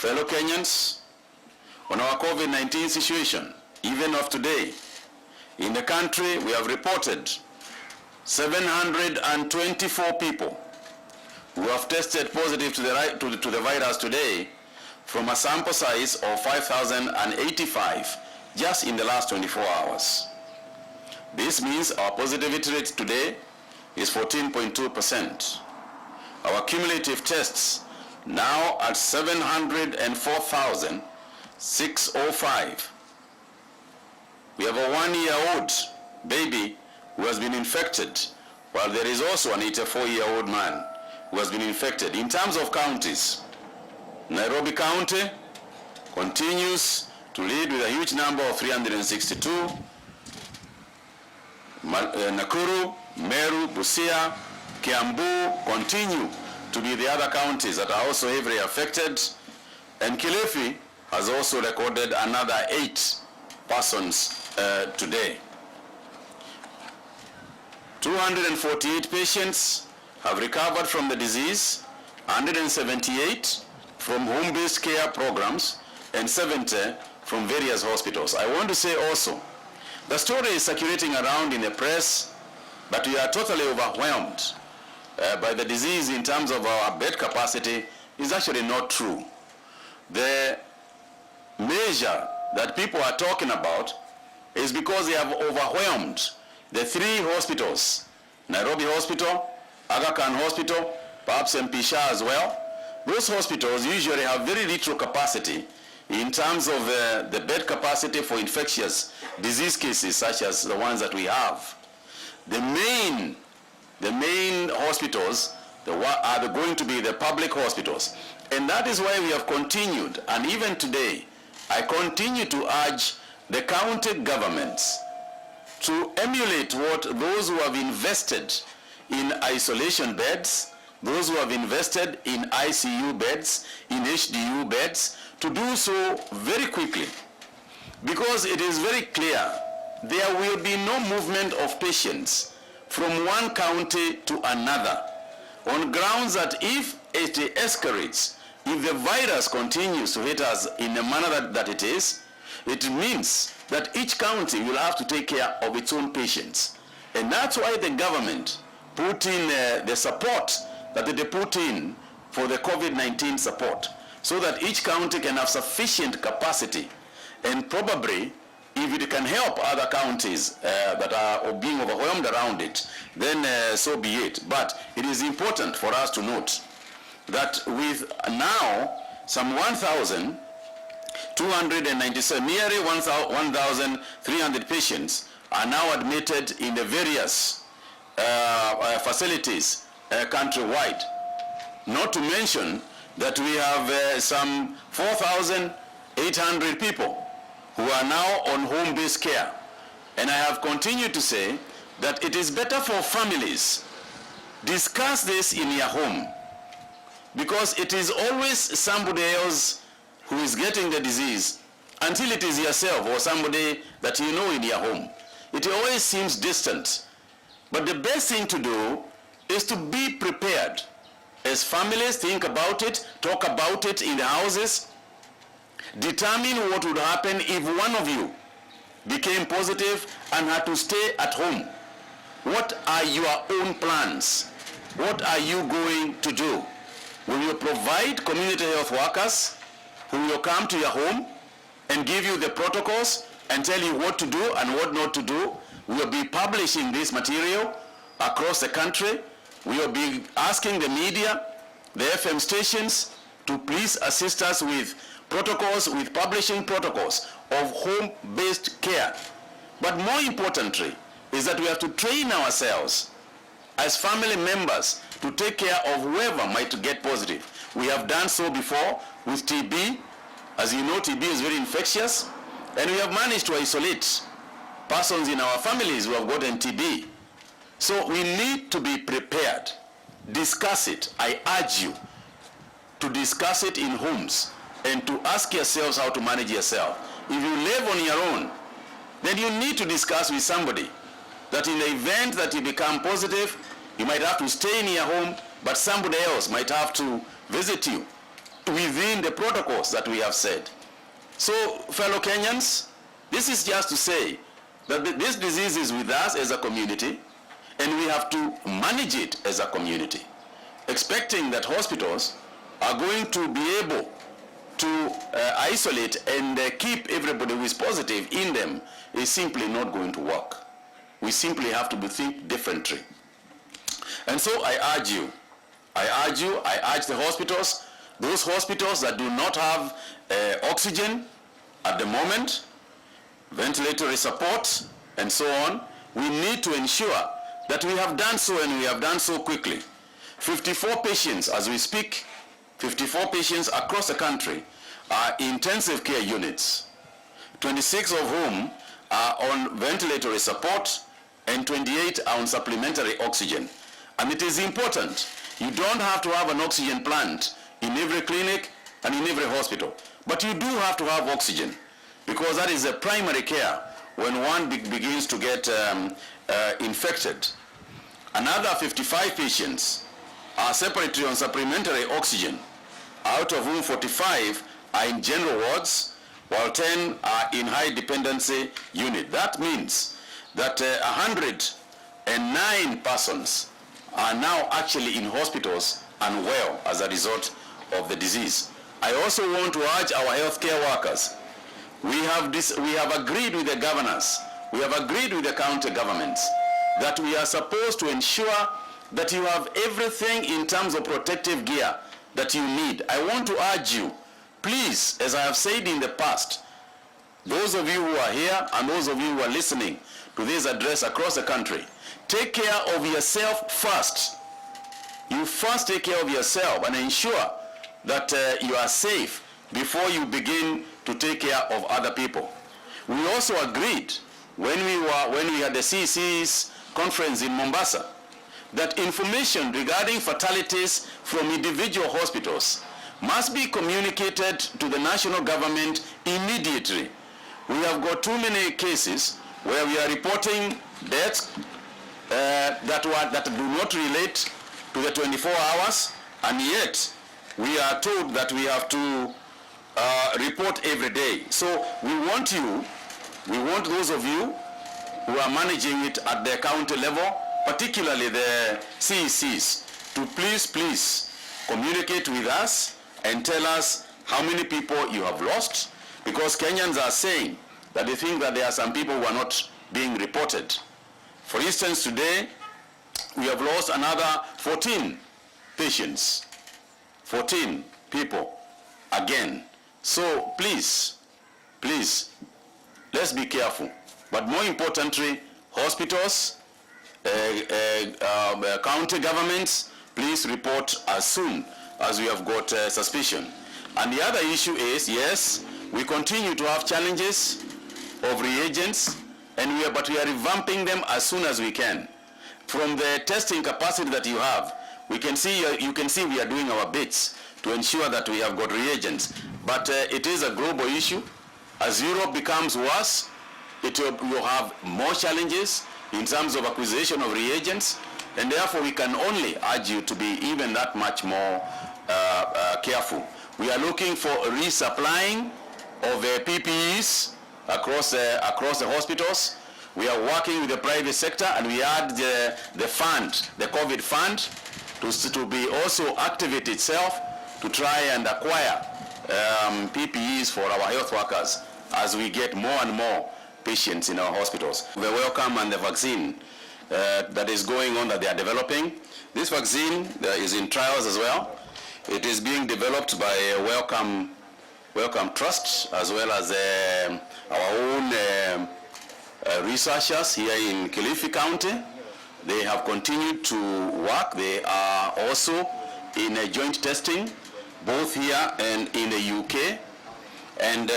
Fellow Kenyans, on our COVID-19 situation, even of today, in the country we have reported 724 people who have tested positive to the virus today from a sample size of 5,085 just in the last 24 hours. This means our positivity rate today is 14.2%. Our cumulative tests now at 704,605. We have a 1-year-old baby who has been infected, while there is also an 84-year-old man who has been infected. In terms of counties, Nairobi County continues to lead with a huge number of 362. Nakuru, Meru, Busia, Kiambu continue to be the other counties that are also heavily affected, and Kilifi has also recorded another 8 persons today. 248 patients have recovered from the disease, 178 from home-based care programs, and 70 from various hospitals. I want to say also, the story is circulating around in the press, but we are totally overwhelmed by the disease in terms of our bed capacity is actually not true. The measure that people are talking about is because they have overwhelmed the 3 hospitals, Nairobi Hospital, Aga Khan Hospital, perhaps MP Shah as well. Those hospitals usually have very little capacity in terms of the bed capacity for infectious disease cases such as the ones that we have. The main hospitals are going to be the public hospitals. And that is why we have continued, and even today, I continue to urge the county governments to emulate what those who have invested in isolation beds, those who have invested in ICU beds, in HDU beds, to do so very quickly. Because it is very clear, there will be no movement of patients from one county to another on grounds that if it escalates, if the virus continues to hit us in the manner that it is, it means that each county will have to take care of its own patients. And that's why the government put in the support that they put in for the COVID-19 support, so that each county can have sufficient capacity, and probably if it can help other counties that are being overwhelmed around it, then so be it. But it is important for us to note that with now some 1,297, nearly 1,300 patients are now admitted in the various facilities countrywide. Not to mention that we have some 4,800 people who are now on home-based care. And I have continued to say that it is better for families, discuss this in your home, because it is always somebody else who is getting the disease until it is yourself or somebody that you know in your home. It always seems distant. But the best thing to do is to be prepared. As families, think about it, talk about it in the houses, determine what would happen if one of you became positive and had to stay at home. What are your own plans? What are you going to do? Will you provide community health workers who will come to your home and give you the protocols and tell you what to do and what not to do? We will be publishing this material across the country. We will be asking the media, the FM stations, to please assist us with protocols, with publishing protocols of home-based care. But more importantly is that we have to train ourselves as family members to take care of whoever might get positive. We have done so before with TB. As you know, TB is very infectious, and we have managed to isolate persons in our families who have gotten TB. So we need to be prepared. Discuss it. I urge you to discuss it in homes and to ask yourselves how to manage yourself. If you live on your own, then you need to discuss with somebody that in the event that you become positive, you might have to stay in your home, but somebody else might have to visit you within the protocols that we have said. So, fellow Kenyans, this is just to say that this disease is with us as a community, and we have to manage it as a community. Expecting that hospitals are going to be able to isolate and keep everybody who is positive in them is simply not going to work. We simply have to think differently. And so I urge the hospitals, those hospitals that do not have oxygen at the moment, ventilatory support, and so on, we need to ensure that we have done so, and we have done so quickly. 54 patients as we speak, 54 patients across the country are intensive care units, 26 of whom are on ventilatory support and 28 are on supplementary oxygen. And it is important, you don't have to have an oxygen plant in every clinic and in every hospital, but you do have to have oxygen, because that is a primary care when one begins to get infected. Another 55 patients are separately on supplementary oxygen, out of whom 45 are in general wards, while 10 are in high dependency unit. That means that 109 persons are now actually in hospitals and well as a result of the disease. I also want to urge our healthcare workers. We have agreed with the governors, we have agreed with the county governments that we are supposed to ensure that you have everything in terms of protective gear that you need. I want to urge you, please, as I have said in the past, those of you who are here and those of you who are listening to this address across the country, take care of yourself first. You first take care of yourself and ensure that you are safe before you begin to take care of other people. We also agreed when we had the CEC's conference in Mombasa that information regarding fatalities from individual hospitals must be communicated to the national government immediately. We have got too many cases where we are reporting deaths that do not relate to the 24 hours, and yet we are told that we have to report every day. So we want those of you who are managing it at the county level, particularly the CECs, to please communicate with us and tell us how many people you have lost, because Kenyans are saying that they think that there are some people who are not being reported. For instance, today we have lost another 14 patients, 14 people again. So please, let's be careful. But more importantly, hospitals, county governments, please report as soon as we have got suspicion. And the other issue is, yes, we continue to have challenges of reagents, but we are revamping them as soon as we can. From the testing capacity that you have, you can see we are doing our bits to ensure that we have got reagents. But it is a global issue. As Europe becomes worse, will have more challenges in terms of acquisition of reagents, and therefore we can only urge you to be even that much more careful. We are looking for resupplying of PPEs across the hospitals. We are working with the private sector, and we add the fund, the COVID fund, to be also activate itself to try and acquire PPEs for our health workers as we get more and more patients in our hospitals. The welcome and the vaccine that is going on that they are developing. This vaccine is in trials as well. It is being developed by Wellcome Trust as well as our own researchers here in Kilifi County. They have continued to work. They are also in a joint testing, both here and in the UK. And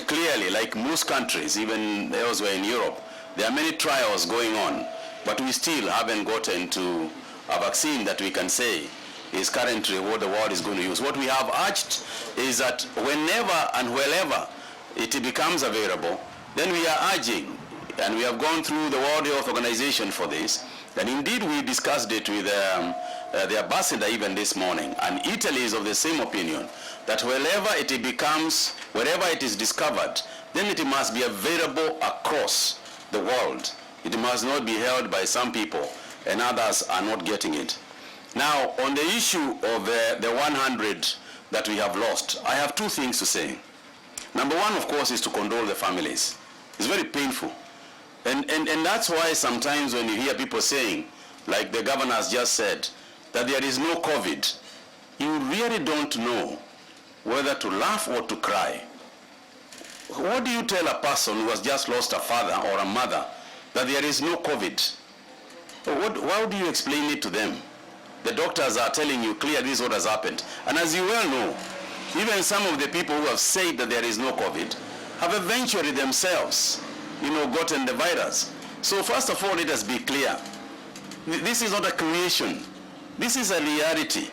clearly, like most countries, even elsewhere in Europe, there are many trials going on, but we still haven't gotten to a vaccine that we can say is currently what the world is going to use. What we have urged is that whenever and wherever it becomes available, then we are urging, and we have gone through the World Health Organization for this, and indeed we discussed it with the ambassador even this morning, and Italy is of the same opinion, that wherever it is discovered, then it must be available across the world. It must not be held by some people and others are not getting it. Now, on the issue of the 100 that we have lost, I have two things to say. Number one, of course, is to condole the families. It's very painful. And that's why sometimes when you hear people saying, like the governor has just said, that there is no COVID, you really don't know whether to laugh or to cry. What do you tell a person who has just lost a father or a mother that there is no COVID? How do you explain it to them? The doctors are telling you clearly this is what has happened. And as you well know, even some of the people who have said that there is no COVID have eventually themselves, gotten the virus. So first of all, let us be clear. This is not a creation. This is a reality.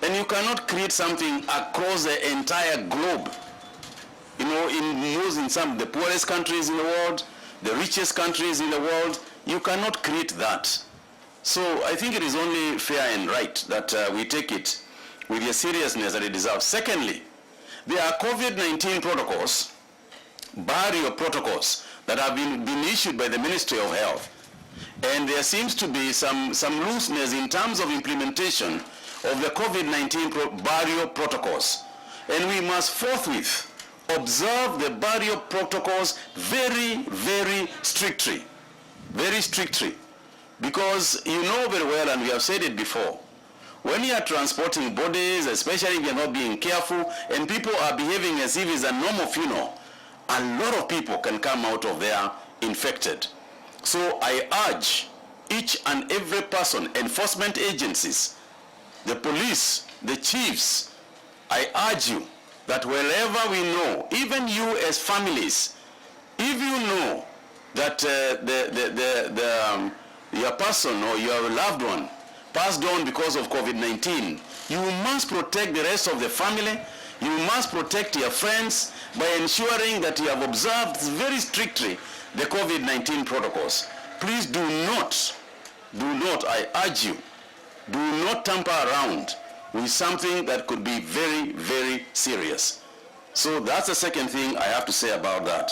And you cannot create something across the entire globe. In some of the poorest countries in the world, the richest countries in the world, you cannot create that. So I think it is only fair and right that we take it with the seriousness that it deserves. Secondly, there are COVID-19 protocols, barrier protocols, that have been issued by the Ministry of Health. And there seems to be some looseness in terms of implementation of the COVID-19 barrier protocols. And we must forthwith observe the barrier protocols very, very strictly. Very strictly. Because you know very well, and we have said it before, when you are transporting bodies, especially if you are not being careful, and people are behaving as if it's a normal funeral, a lot of people can come out of there infected. So I urge each and every person, enforcement agencies, the police, the chiefs, I urge you that wherever we know, even you as families, if you know that your person or your loved one passed on because of COVID-19, you must protect the rest of the family. You must protect your friends by ensuring that you have observed very strictly the COVID-19 protocols. Please do not, I urge you, do not tamper around with something that could be very, very serious. So that's the second thing I have to say about that.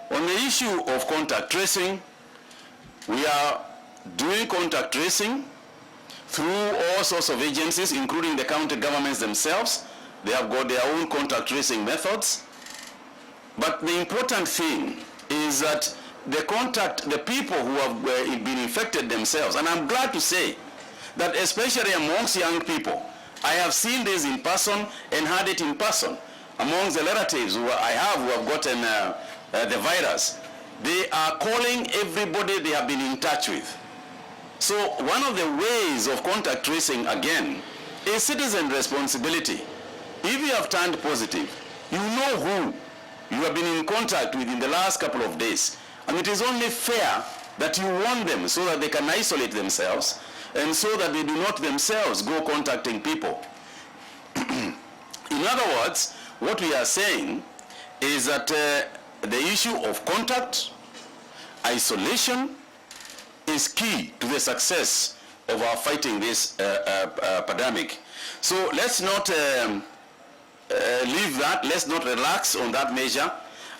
On the issue of contact tracing, we are doing contact tracing through all sorts of agencies, including the county governments themselves. They have got their own contact tracing methods. But the important thing is that the people who have been infected themselves, and I'm glad to say that especially amongst young people, I have seen this in person and had it in person. Amongst the relatives who have gotten the virus, they are calling everybody they have been in touch with. So one of the ways of contact tracing, again, is citizen responsibility. If you have turned positive, you know who you have been in contact with in the last couple of days. And it is only fair that you warn them so that they can isolate themselves and so that they do not themselves go contacting people. In other words, what we are saying is that the issue of contact, isolation, is key to the success of our fighting this pandemic. So let's not leave that, let's not relax on that measure.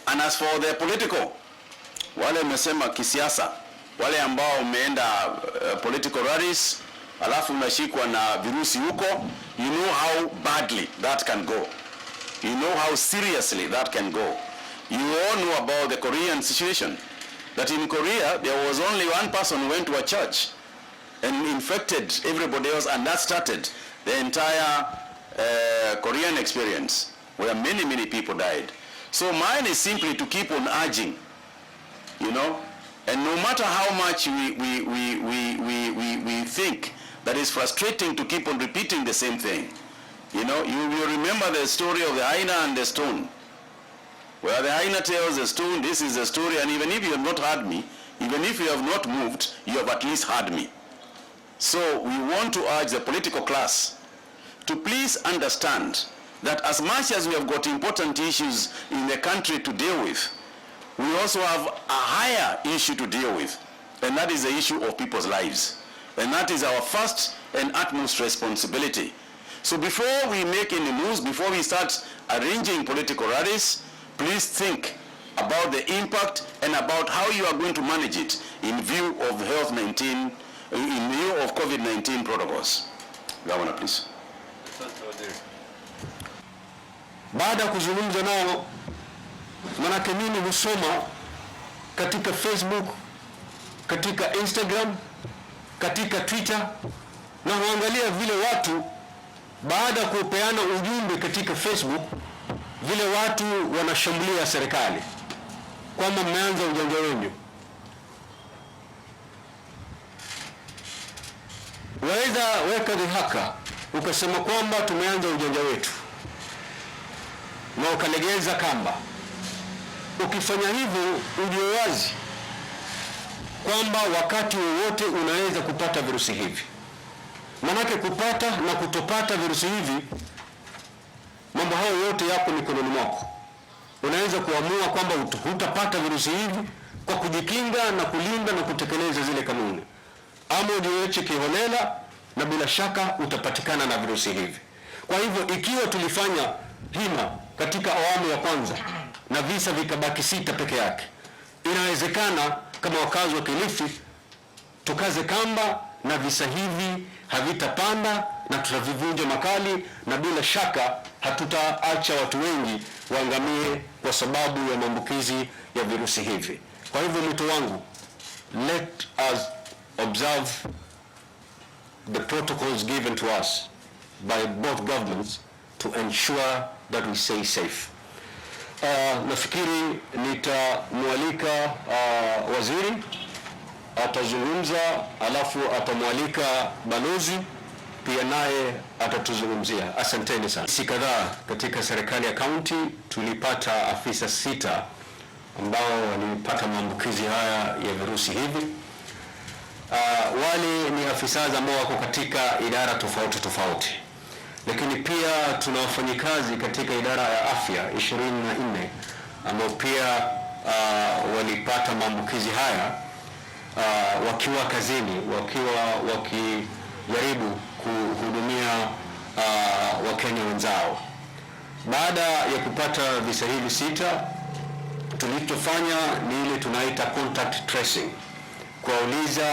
And as for the political, wale mmesema kisiasa, wale ambao umeenda political rallies, alafu unashikwa na virusi huko, you know how badly that can go. You know how seriously that can go. You all know about the Korean situation. That in Korea, there was only one person who went to a church and infected everybody else, and that started the entire Korean experience, where many, many people died. So mine is simply to keep on urging, and no matter how much we think that is frustrating to keep on repeating the same thing. You will remember the story of the hyena and the stone, where the hyena tells the stone, this is the story, and even if you have not heard me, even if you have not moved, you have at least heard me. So we want to urge the political class to please understand that as much as we have got important issues in the country to deal with, we also have a higher issue to deal with, and that is the issue of people's lives. And that is our first and utmost responsibility. So before we make any moves, before we start arranging political rallies, please think about the impact and about how you are going to manage it in view of in view of COVID-19 protocols. Governor, please. Baada ya kuzungumza nao, manake mimi husoma katika Facebook, katika Instagram, katika Twitter, na huangalia vile watu baada ya kupeana ujumbe katika Facebook, vile watu wanashambulia serikali kwamba mmeanza ujanja wenu. Waweza weka dhihaka ukasema kwamba tumeanza ujanja wetu na ukalegeza kamba. Ukifanya hivyo ujue wazi kwamba wakati wowote unaweza kupata virusi hivi. Manake kupata na kutopata virusi hivi, mambo hayo yote yapo mikononi mwako. Unaweza kuamua kwamba hutapata virusi hivi kwa kujikinga na kulinda na kutekeleza zile kanuni, ama ujiweke kiholela na bila shaka utapatikana na virusi hivi. Kwa hivyo ikiwa tulifanya hima katika awamu ya kwanza na visa vikabaki 6 peke yake, inawezekana kama wakazi wa Kilifi tukaze kamba na visa hivi havitapanda na tutavivunja makali, na bila shaka hatutaacha watu wengi waangamie kwa sababu ya maambukizi ya virusi hivi. Kwa hivyo mwito wangu, let us observe the protocols given to us by both governments to ensure that we stay safe. Nafikiri nitamwalika waziri atazungumza, alafu atamwalika balozi pia naye atatuzungumzia. Asanteni sana. Si kadhaa katika serikali ya kaunti tulipata afisa 6 ambao walipata maambukizi haya ya virusi hivi. Wale ni afisa ambao wako katika idara tofauti, lakini pia tuna wafanyikazi katika idara ya afya 24 ambao pia walipata maambukizi haya wakiwa kazini, wakiwa wakijaribu kuhudumia Wakenya wenzao. Baada ya kupata visa hivi 6, tulichofanya ni ile tunaita contact tracing, kuwauliza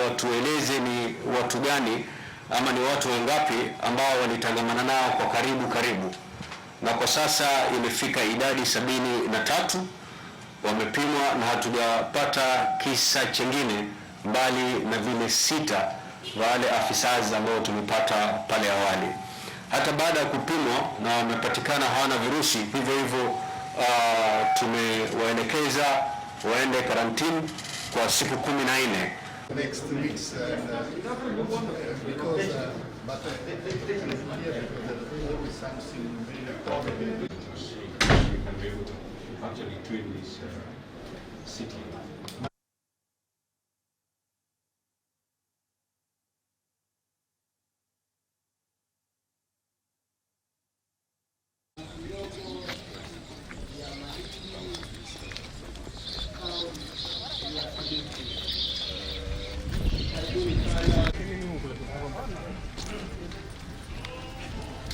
watueleze ni watu gani ama ni watu wangapi ambao walitangamana nao kwa karibu, na kwa sasa imefika idadi 73 wamepimwa na hatujapata kisa chengine mbali na vile 6 wale afisa ambao tumepata pale awali. Hata baada ya kupimwa na wamepatikana hawana virusi, hivyo tumewaelekeza waende karantini kwa siku 14. Next 2 weeks because actually twin this city.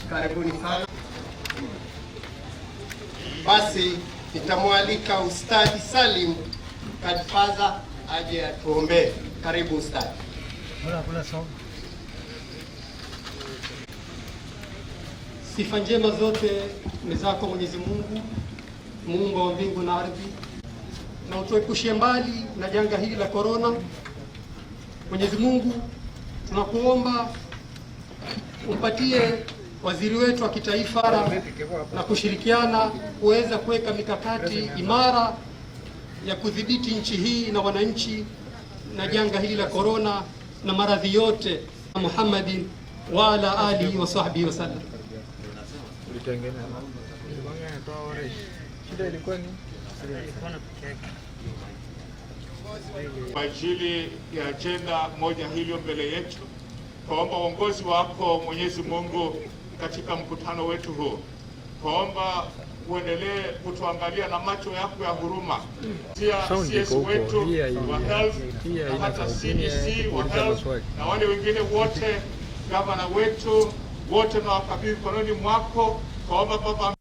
Karibuni sana. Basi nitamwalika Ustadhi Salim Kadfaza aje atuombee. Karibu Ustadhi. Sifa njema zote ni zako Mwenyezi Mungu, Muumba wa mbingu na ardhi, na utuepushie mbali na janga hili la korona. Mwenyezi Mungu, tunakuomba umpatie waziri wetu wa kitaifa na kushirikiana kuweza kuweka mikakati imara ya kudhibiti nchi hii na wananchi na janga hili la korona na maradhi yote. Muhammadin wa ala alihi wa sahbihi wasallam. Kwa ajili ya ajenda moja hilo mbele yetu, kwaomba uongozi wako Mwenyezi Mungu katika mkutano wetu huu, kwaomba uendelee kutuangalia na macho yako ya huruma, pia CS wetu wa health na hata CDC wa health na wale wengine wote, gavana wetu wote na wakabidhi mikononi mwako, twaomba Baba